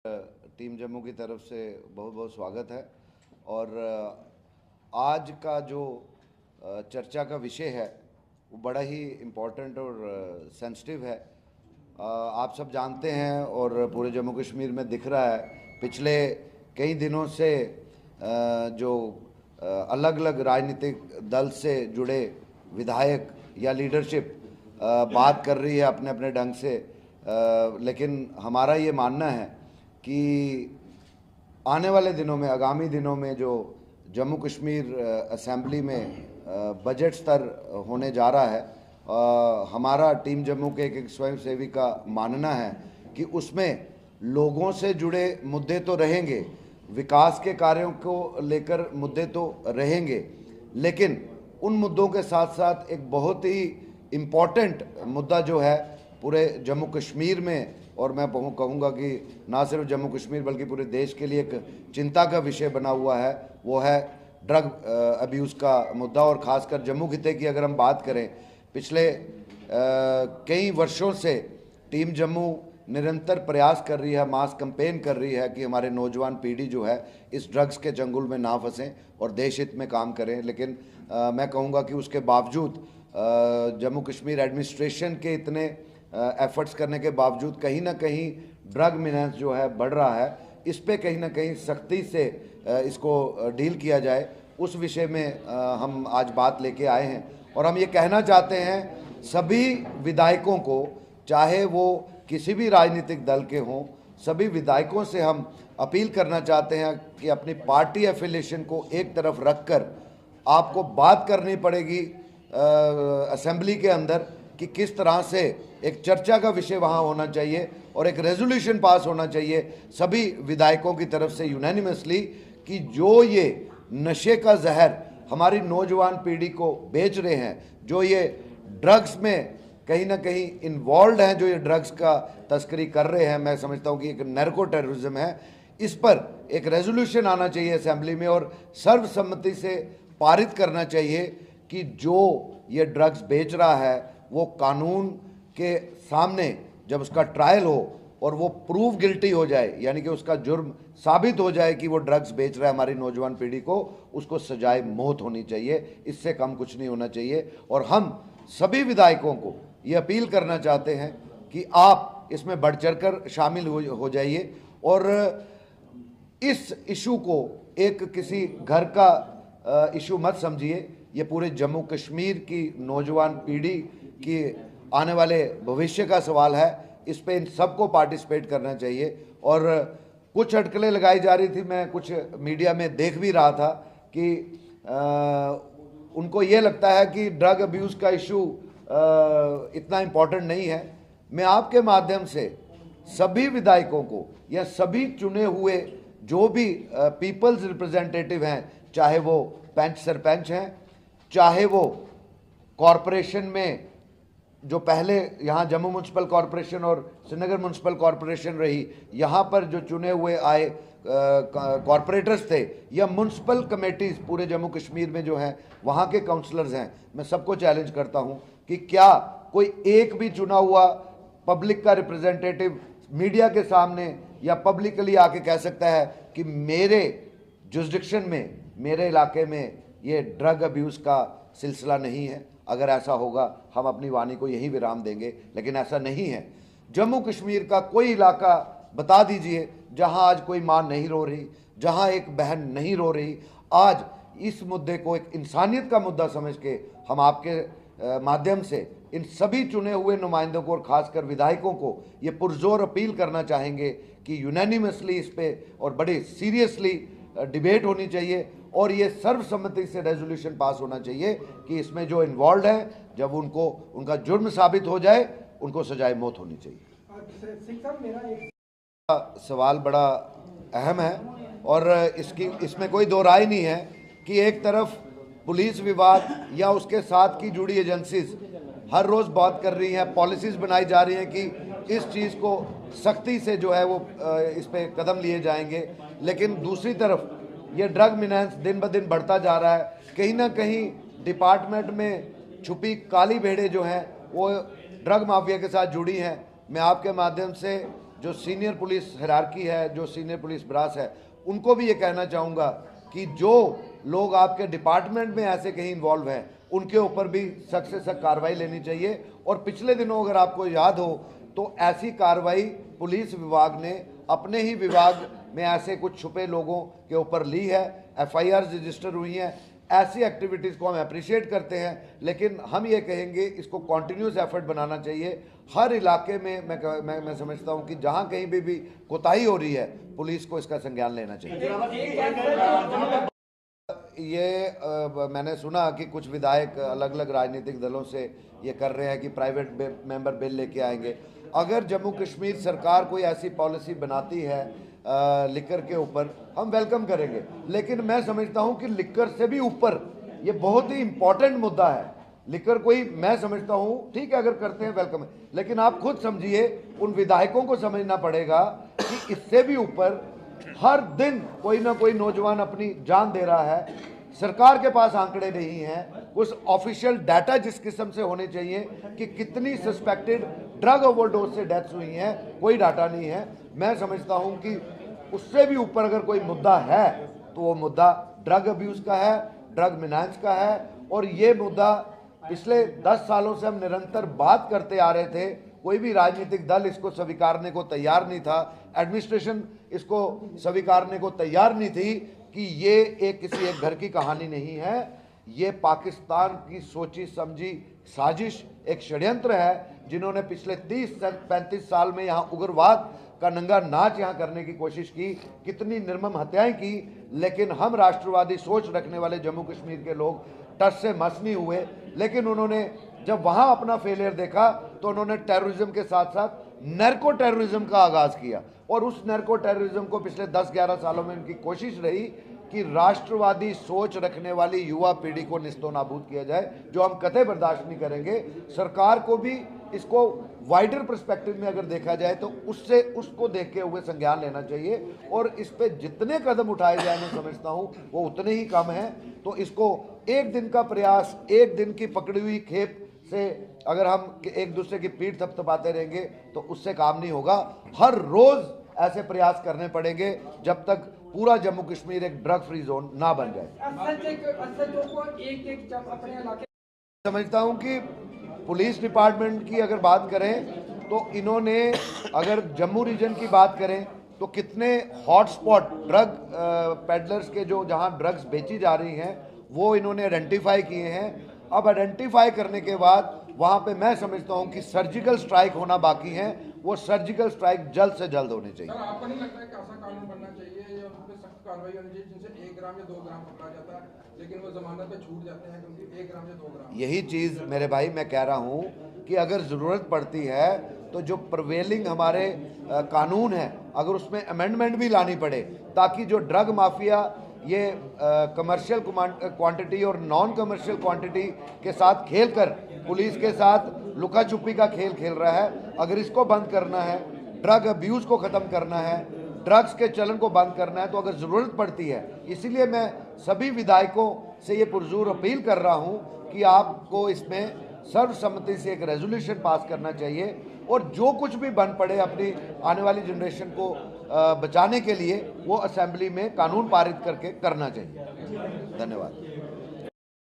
Team Jammu की तरफ से बहुत बहुत स्वागत है। और आज का जो चर्चा का विषय है वो बड़ा ही इम्पोर्टेंट और सेंसिटिव है। आप सब जानते हैं और पूरे जम्मू कश्मीर में दिख रहा है पिछले कई दिनों से जो अलग अलग राजनीतिक दल से जुड़े विधायक या लीडरशिप बात कर रही है अपने अपने ढंग से, लेकिन हमारा ये मानना है कि आने वाले दिनों में, आगामी दिनों में जो जम्मू कश्मीर असेंबली में बजट स्तर होने जा रहा है, हमारा टीम जम्मू के एक स्वयंसेवी का मानना है कि उसमें लोगों से जुड़े मुद्दे तो रहेंगे, विकास के कार्यों को लेकर मुद्दे तो रहेंगे, लेकिन उन मुद्दों के साथ साथ एक बहुत ही इम्पॉर्टेंट मुद्दा जो है पूरे जम्मू कश्मीर में, और मैं कहूँगा कि ना सिर्फ जम्मू कश्मीर बल्कि पूरे देश के लिए एक चिंता का विषय बना हुआ है, वो है ड्रग अब्यूज़ का मुद्दा। और ख़ासकर जम्मू खिते की अगर हम बात करें, पिछले कई वर्षों से टीम जम्मू निरंतर प्रयास कर रही है, मास कैंपेन कर रही है कि हमारे नौजवान पीढ़ी जो है इस ड्रग्स के चंगुल में ना फंसें और देश हित में काम करें। लेकिन मैं कहूँगा कि उसके बावजूद जम्मू कश्मीर एडमिनिस्ट्रेशन के इतने एफर्ट्स करने के बावजूद कहीं ना कहीं ड्रग मिनेंस जो है बढ़ रहा है। इस पे कहीं ना कहीं सख्ती से इसको डील किया जाए, उस विषय में हम आज बात लेके आए हैं। और हम ये कहना चाहते हैं सभी विधायकों को, चाहे वो किसी भी राजनीतिक दल के हों, सभी विधायकों से हम अपील करना चाहते हैं कि अपनी पार्टी एफिलिएशन को एक तरफ रखकर आपको बात करनी पड़ेगी असेंबली के अंदर कि किस तरह से एक चर्चा का विषय वहाँ होना चाहिए और एक रेजोल्यूशन पास होना चाहिए सभी विधायकों की तरफ से यूनैनिमसली कि जो ये नशे का जहर हमारी नौजवान पीढ़ी को बेच रहे हैं, जो ये ड्रग्स में कहीं ना कहीं इन्वॉल्व हैं, जो ये ड्रग्स का तस्करी कर रहे हैं, मैं समझता हूँ कि एक नैर्को टेररिज्म है, इस पर एक रेजोल्यूशन आना चाहिए असेंबली में और सर्वसम्मति से पारित करना चाहिए कि जो ये ड्रग्स बेच रहा है वो कानून के सामने जब उसका ट्रायल हो और वो प्रूव गिल्टी हो जाए, यानी कि उसका जुर्म साबित हो जाए कि वो ड्रग्स बेच रहा है हमारी नौजवान पीढ़ी को, उसको सजाए मौत होनी चाहिए। इससे कम कुछ नहीं होना चाहिए। और हम सभी विधायकों को ये अपील करना चाहते हैं कि आप इसमें बढ़ चढ़कर शामिल हो जाइए और इस इशू को एक किसी घर का इशू मत समझिए। ये पूरे जम्मू कश्मीर की नौजवान पीढ़ी की आने वाले भविष्य का सवाल है। इस पे इन सबको पार्टिसिपेट करना चाहिए। और कुछ अटकलें लगाई जा रही थी, मैं कुछ मीडिया में देख भी रहा था कि उनको ये लगता है कि ड्रग अब्यूज़ का इशू इतना इम्पोर्टेंट नहीं है। मैं आपके माध्यम से सभी विधायकों को या सभी चुने हुए जो भी पीपल्स रिप्रेजेंटेटिव हैं, चाहे वो पंच सरपंच हैं, चाहे वो कॉरपोरेशन में जो पहले यहाँ जम्मू म्यूनसिपल कॉरपोरेशन और श्रीनगर म्यूनसिपल कॉरपोरेशन रही, यहाँ पर जो चुने हुए आए कॉरपोरेटर्स थे, या म्यूनसिपल कमेटीज़ पूरे जम्मू कश्मीर में जो हैं वहाँ के काउंसलर्स हैं, मैं सबको चैलेंज करता हूँ कि क्या कोई एक भी चुना हुआ पब्लिक का रिप्रेजेंटेटिव मीडिया के सामने या पब्लिकली आके कह सकता है कि मेरे जुरिसडिक्शन में, मेरे इलाके में ये ड्रग अब्यूज़ का सिलसिला नहीं है। अगर ऐसा होगा हम अपनी वाणी को यही विराम देंगे, लेकिन ऐसा नहीं है। जम्मू कश्मीर का कोई इलाका बता दीजिए जहां आज कोई माँ नहीं रो रही, जहां एक बहन नहीं रो रही। आज इस मुद्दे को एक इंसानियत का मुद्दा समझ के हम आपके माध्यम से इन सभी चुने हुए नुमाइंदों को और ख़ासकर विधायकों को ये पुरजोर अपील करना चाहेंगे कि यूनैनिमसली इस पर और बड़े सीरियसली डिबेट होनी चाहिए और ये सर्वसम्मति से रेजोल्यूशन पास होना चाहिए कि इसमें जो इन्वॉल्व है, जब उनको उनका जुर्म साबित हो जाए, उनको सजाए मौत होनी चाहिए। मेरा सवाल बड़ा अहम है और इसमें कोई दो राय नहीं है कि एक तरफ पुलिस विभाग या उसके साथ की जुड़ी एजेंसीज हर रोज़ बात कर रही हैं, पॉलिसीज़ बनाई जा रही हैं कि इस चीज़ को सख्ती से जो है वो इस पर कदम लिए जाएंगे, लेकिन दूसरी तरफ ये ड्रग मिनेंस दिन ब दिन बढ़ता जा रहा है। कहीं ना कहीं डिपार्टमेंट में छुपी काली भेड़ें जो हैं वो ड्रग माफिया के साथ जुड़ी हैं। मैं आपके माध्यम से जो सीनियर पुलिस हायरार्की है, जो सीनियर पुलिस ब्रास है, उनको भी ये कहना चाहूँगा कि जो लोग आपके डिपार्टमेंट में ऐसे कहीं इन्वॉल्व हैं उनके ऊपर भी सख्त से सख्त कार्रवाई लेनी चाहिए। और पिछले दिनों अगर आपको याद हो तो ऐसी कार्रवाई पुलिस विभाग ने अपने ही विभाग में ऐसे कुछ छुपे लोगों के ऊपर ली है, एफआईआर रजिस्टर हुई हैं। ऐसी एक्टिविटीज़ को हम अप्रिशिएट करते हैं, लेकिन हम ये कहेंगे इसको कॉन्टिन्यूस एफर्ट बनाना चाहिए। हर इलाके में मैं समझता हूँ कि जहाँ कहीं भी कोताही हो रही है पुलिस को इसका संज्ञान लेना चाहिए। ये मैंने सुना कि कुछ विधायक अलग अलग राजनीतिक दलों से ये कर रहे हैं कि प्राइवेट मेंबर बिल लेके आएंगे। अगर जम्मू कश्मीर सरकार कोई ऐसी पॉलिसी बनाती है लिकर के ऊपर, हम वेलकम करेंगे। लेकिन मैं समझता हूं कि लिकर से भी ऊपर ये बहुत ही इंपॉर्टेंट मुद्दा है। लिकर कोई, मैं समझता हूं ठीक है अगर करते हैं वेलकम है, लेकिन आप खुद समझिए उन विधायकों को समझना पड़ेगा कि इससे भी ऊपर हर दिन कोई ना कोई नौजवान अपनी जान दे रहा है। सरकार के पास आंकड़े नहीं हैं, कुछ ऑफिशियल डाटा जिस किस्म से होने चाहिए कि कितनी सस्पेक्टेड ड्रग ओवरडोज से डेथ्स हुई हैं, कोई डाटा नहीं है। मैं समझता हूं कि उससे भी ऊपर अगर कोई मुद्दा है तो वो मुद्दा ड्रग अब्यूज़ का है, ड्रग मिनांस का है। और ये मुद्दा पिछले 10 सालों से हम निरंतर बात करते आ रहे थे, कोई भी राजनीतिक दल इसको स्वीकारने को तैयार नहीं था, एडमिनिस्ट्रेशन इसको स्वीकारने को तैयार नहीं थी कि ये किसी एक घर की कहानी नहीं है, ये पाकिस्तान की सोची समझी साजिश, एक षड्यंत्र है जिन्होंने पिछले 30-35 साल में यहाँ उग्रवाद का नंगा नाच यहाँ करने की कोशिश की, कितनी निर्मम हत्याएं की। लेकिन हम राष्ट्रवादी सोच रखने वाले जम्मू कश्मीर के लोग टस से मस नहीं हुए। लेकिन उन्होंने जब वहाँ अपना फेलियर देखा तो उन्होंने टेररिज्म के साथ साथ नैर्को टेररिज्म का आगाज़ किया। और उस नैर्को टेररिज्म को पिछले 10-11 सालों में उनकी कोशिश रही कि राष्ट्रवादी सोच रखने वाली युवा पीढ़ी को निस्तो नाबूद किया जाए, जो हम कतई बर्दाश्त नहीं करेंगे। सरकार को भी इसको वाइडर पर्सपेक्टिव में अगर देखा जाए तो उसको देखते हुए संज्ञान लेना चाहिए। और इस पे जितने कदम उठाए जाए मैं समझता हूँ वो उतने ही कम हैं। तो इसको एक दिन का प्रयास, एक दिन की पकड़ी हुई खेप से अगर हम एक दूसरे की पीठ थपथपाते रहेंगे तो उससे काम नहीं होगा। हर रोज़ ऐसे प्रयास करने पड़ेंगे जब तक पूरा जम्मू कश्मीर एक ड्रग फ्री जोन ना बन जाए। समझता हूं कि पुलिस डिपार्टमेंट की अगर बात करें तो इन्होंने, अगर जम्मू रीजन की बात करें तो कितने हॉटस्पॉट ड्रग पेडलर्स के जो जहां ड्रग्स बेची जा रही हैं वो इन्होंने आइडेंटिफाई किए हैं। अब आइडेंटिफाई करने के बाद वहाँ पे मैं समझता हूँ कि सर्जिकल स्ट्राइक होना बाकी है, वो सर्जिकल स्ट्राइक जल्द से जल्द होनी चाहिए। सर, आपको नहीं लगता है कि ऐसा कानून बनना चाहिए या उस पर सख्त कार्रवाई होनी चाहिए जिनसे 1 ग्राम या 2 ग्राम पकड़ा जाता है लेकिन वो जमानत पे छूट जाते हैं क्योंकि 1 ग्राम या 2 ग्राम? यही चीज़ मेरे भाई मैं कह रहा हूँ कि अगर ज़रूरत पड़ती है तो जो प्रिवेलिंग हमारे कानून है अगर उसमें अमेंडमेंट भी लानी पड़े ताकि जो ड्रग माफिया ये कमर्शियल क्वांटिटी और नॉन कमर्शियल क्वांटिटी के साथ खेलकर पुलिस के साथ लुका छुपी का खेल रहा है, अगर इसको बंद करना है, ड्रग अब्यूज़ को ख़त्म करना है, ड्रग्स के चलन को बंद करना है तो अगर ज़रूरत पड़ती है, इसीलिए मैं सभी विधायकों से ये पुरजोर अपील कर रहा हूँ कि आपको इसमें सर्वसम्मति से एक रेजोल्यूशन पास करना चाहिए और जो कुछ भी बन पड़े अपनी आने वाली जनरेशन को बचाने के लिए वो असेंबली में कानून पारित करके करना चाहिए। धन्यवाद।